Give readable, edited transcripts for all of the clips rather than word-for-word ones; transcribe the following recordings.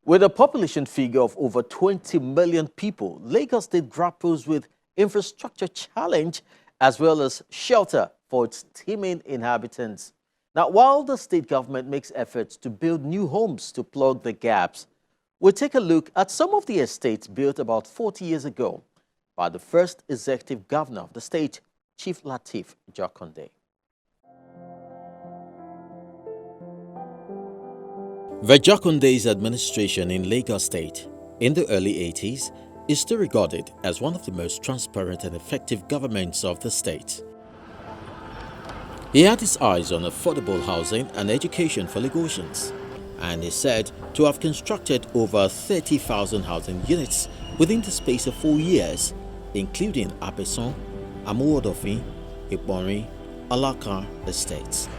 With a population figure of over 20 million people, Lagos State grapples with infrastructure challenge as well as shelter for its teeming inhabitants. Now, while the state government makes efforts to build new homes to plug the gaps, we'll take a look at some of the estates built about 40 years ago by the first executive governor of the state, Chief Lateef Jakande. The Jakande's administration in Lagos State in the early 80s is still regarded as one of the most transparent and effective governments of the state. He had his eyes on affordable housing and education for Lagosians, and is said to have constructed over 30,000 housing units within the space of 4 years, including Apeson, Amuodofin, Ipori, Alaka estates.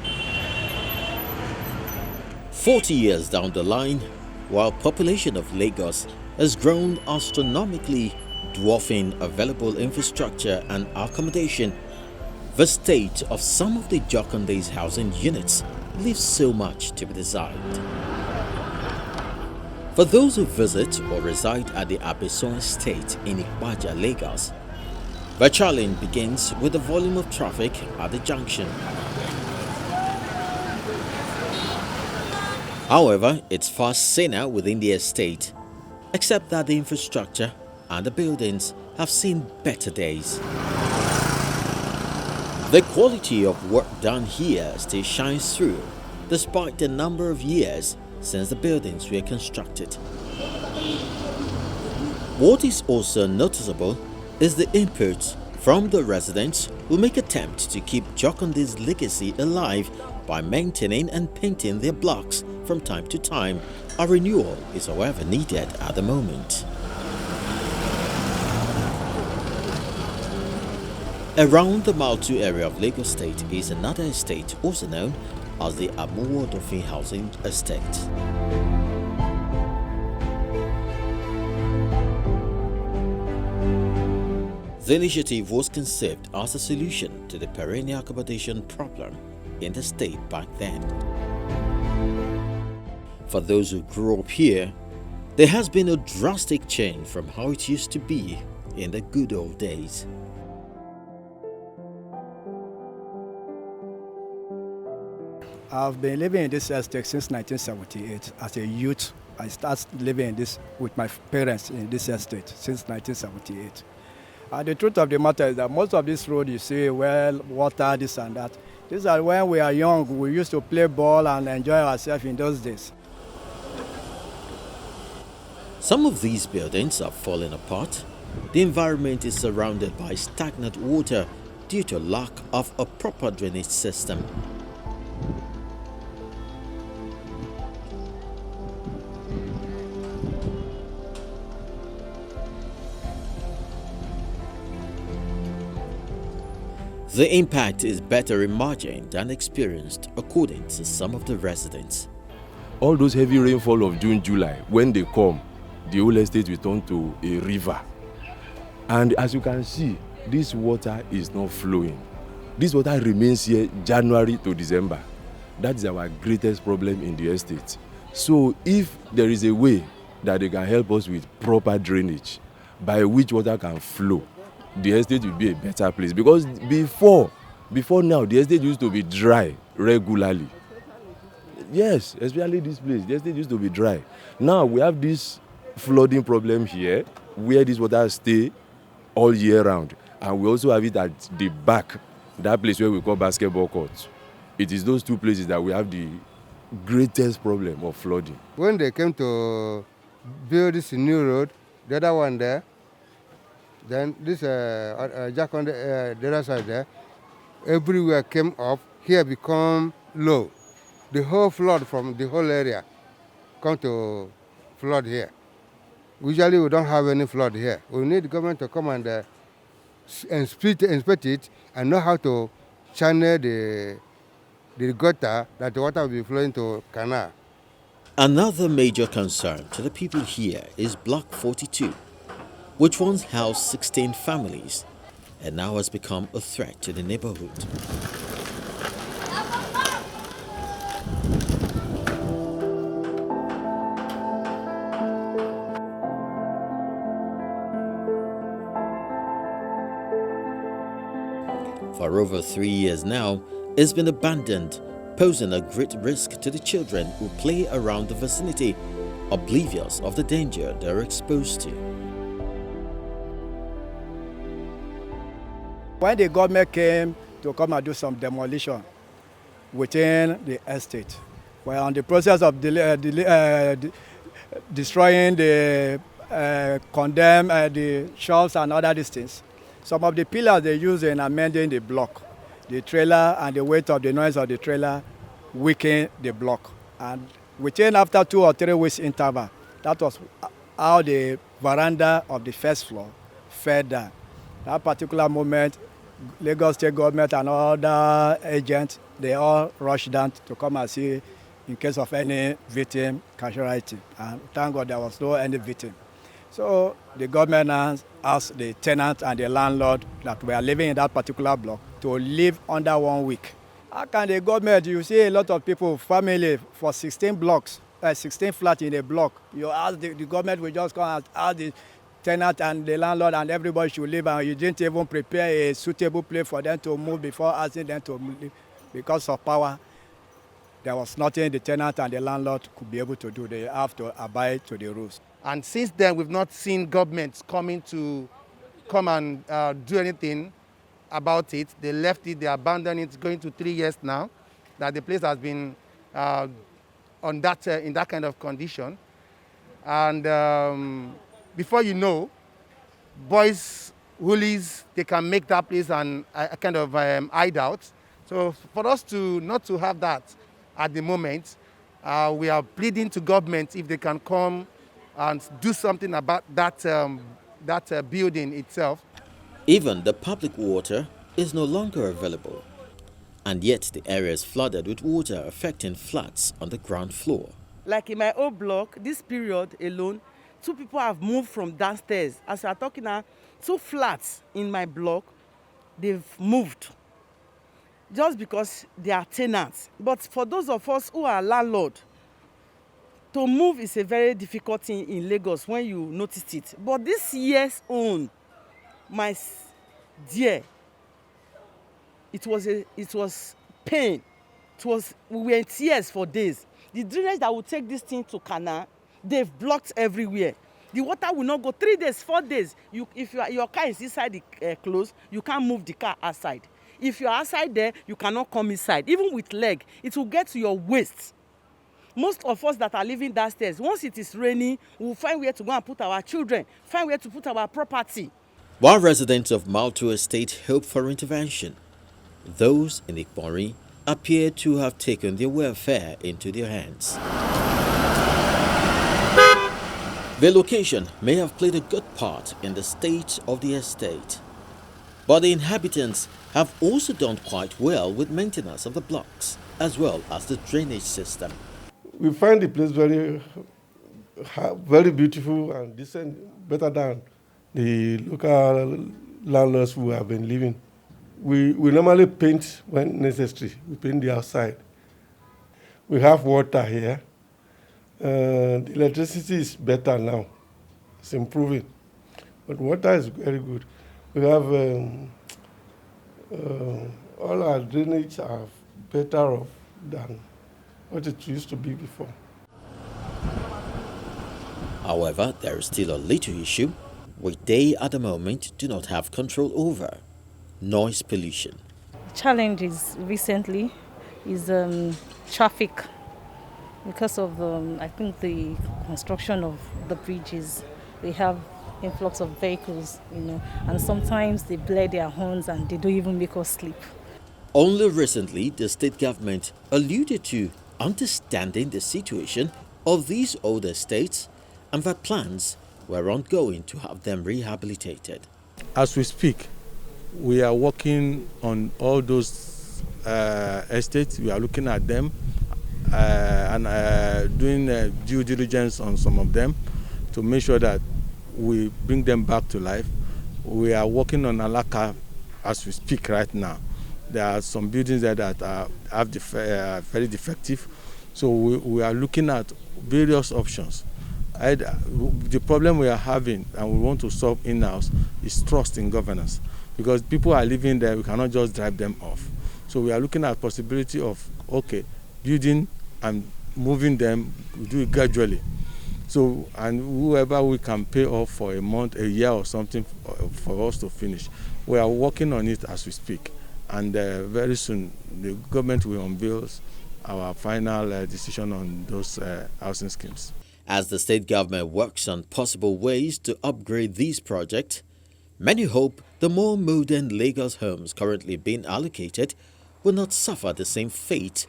40 years down the line, while population of Lagos has grown astronomically, dwarfing available infrastructure and accommodation, the state of some of the Jakande's housing units leaves so much to be desired. For those who visit or reside at the Apeson estate in Ikpaja, Lagos, the challenge begins with the volume of traffic at the junction. However, it's far saner within the estate, except that the infrastructure and the buildings have seen better days. The quality of work done here still shines through, despite the number of years since the buildings were constructed. What is also noticeable is the input from the residents who make attempts to keep Jakande's legacy alive by maintaining and painting their blocks from time to time. A renewal is however needed at the moment. Around the Mile 2 area of Lagos State is another estate also known as the Amuodofin Housing Estate. The initiative was conceived as a solution to the perennial accommodation problem in the state back then. For those who grew up here, there has been a drastic change from how it used to be in the good old days. I've been living in this estate since 1978. As a youth, I started living in this with my parents in this estate since 1978. And the truth of the matter is that most of this road you see, well, water, this and that, these are when we are young, we used to play ball and enjoy ourselves in those days. Some of these buildings are falling apart. The environment is surrounded by stagnant water due to lack of a proper drainage system. The impact is better imagined than experienced, according to some of the residents. All those heavy rainfall of June, July, when they come, the whole estate will turn to a river. And as you can see, this water is not flowing. This water remains here January to December. That is our greatest problem in the estate. So if there is a way that they can help us with proper drainage, by which water can flow, the estate will be a better place. Because before now, the estate used to be dry regularly. Yes, especially this place, the estate used to be dry. Now we have this flooding problem here, where this water stay all year round. And we also have it at the back, that place where we call basketball court. It is those two places that we have the greatest problem of flooding. When they came to build this new road, the other one there, then this Jakande, the other side there, everywhere came up, here become low. The whole flood from the whole area come to flood here. Usually we don't have any flood here. We need the government to come and inspect it and know how to channel the gutter that the water will be flowing to canal. Another major concern to the people here is Block 42, which once housed 16 families and now has become a threat to the neighborhood. for over 3 years now, it's been abandoned, posing a great risk to the children who play around the vicinity, oblivious of the danger they're exposed to. When the government came to come and do some demolition within the estate, we're on the process of destroying the condemn the shelves and other things. Some of the pillars they use in amending the block, the trailer and the weight of the noise of the trailer weaken the block. And within after 2 or 3 weeks interval, that was how the veranda of the first floor fell down. That particular moment, Lagos State government and other agents, they all rushed down to come and see in case of any victim casualty. And thank God there was no any victim. So the government asked the tenant and the landlord that were living in that particular block to live under 1 week. How can the government, you see a lot of people, family for 16 blocks, 16 flats in a block, you ask the government will just come and ask the tenant and the landlord and everybody should live, and you didn't even prepare a suitable place for them to move before asking them to live because of power. There was nothing the tenant and the landlord could be able to do. They have to abide to the rules. And since then, we've not seen governments coming to come and do anything about it. They left it, they abandoned it, going to 3 years now, that the place has been in that kind of condition. And before you know, boys, hoolies, they can make that place a kind of hideout. So for us not to have that at the moment, we are pleading to government if they can come and do something about that building itself. Even the public water is no longer available, and yet the area is flooded with water affecting flats on the ground floor. Like in my old block, this period alone, 2 people have moved from downstairs. As we are talking now, 2 flats in my block, they've moved just because they are tenants. But for those of us who are landlord, to move is a very difficult thing in Lagos when you notice it. But this year's own, my dear, it was pain. We were in tears for days. The drainage that will take this thing to canal, they've blocked everywhere. The water will not go 3 days, 4 days. If your car is inside the close, you can't move the car outside. If you're outside there, you cannot come inside. Even with leg, it will get to your waist. Most of us that are living downstairs, once it is raining, we will find where to go and put our children, find where to put our property. While residents of Malto Estate hope for intervention, those in Ikpori appear to have taken their welfare into their hands. Their location may have played a good part in the state of the estate, but the inhabitants have also done quite well with maintenance of the blocks as well as the drainage system. We find the place very beautiful and decent, better than the local landlords who have been living. We normally paint when necessary. We paint the outside. We have water here. The electricity is better now. It's improving. But water is very good. We have all our drainage are better off than what it used to be before. However, there is still a little issue which they at the moment do not have control over: noise pollution. Challenges recently is traffic because of I think the construction of the bridges. They have influx of vehicles, and sometimes they blare their horns and they don't even make us sleep. Only recently, the state government alluded to understanding the situation of these old estates and that plans were ongoing to have them rehabilitated. As we speak, we are working on all those estates. We are looking at them and doing due diligence on some of them to make sure that we bring them back to life. We are working on Alaka as we speak right now. There are some buildings there that are very defective. So we are looking at various options. The problem we are having and we want to solve in-house is trust in governance. because people are living there. We cannot just drive them off. So we are looking at possibility of, okay, building and moving them. We do it gradually. So, and whoever we can pay off for a month, a year or something for us to finish. We are working on it as we speak. And very soon, the government will unveil our final decision on those housing schemes. As the state government works on possible ways to upgrade these projects, many hope the more modern Lagos homes currently being allocated will not suffer the same fate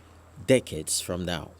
decades from now.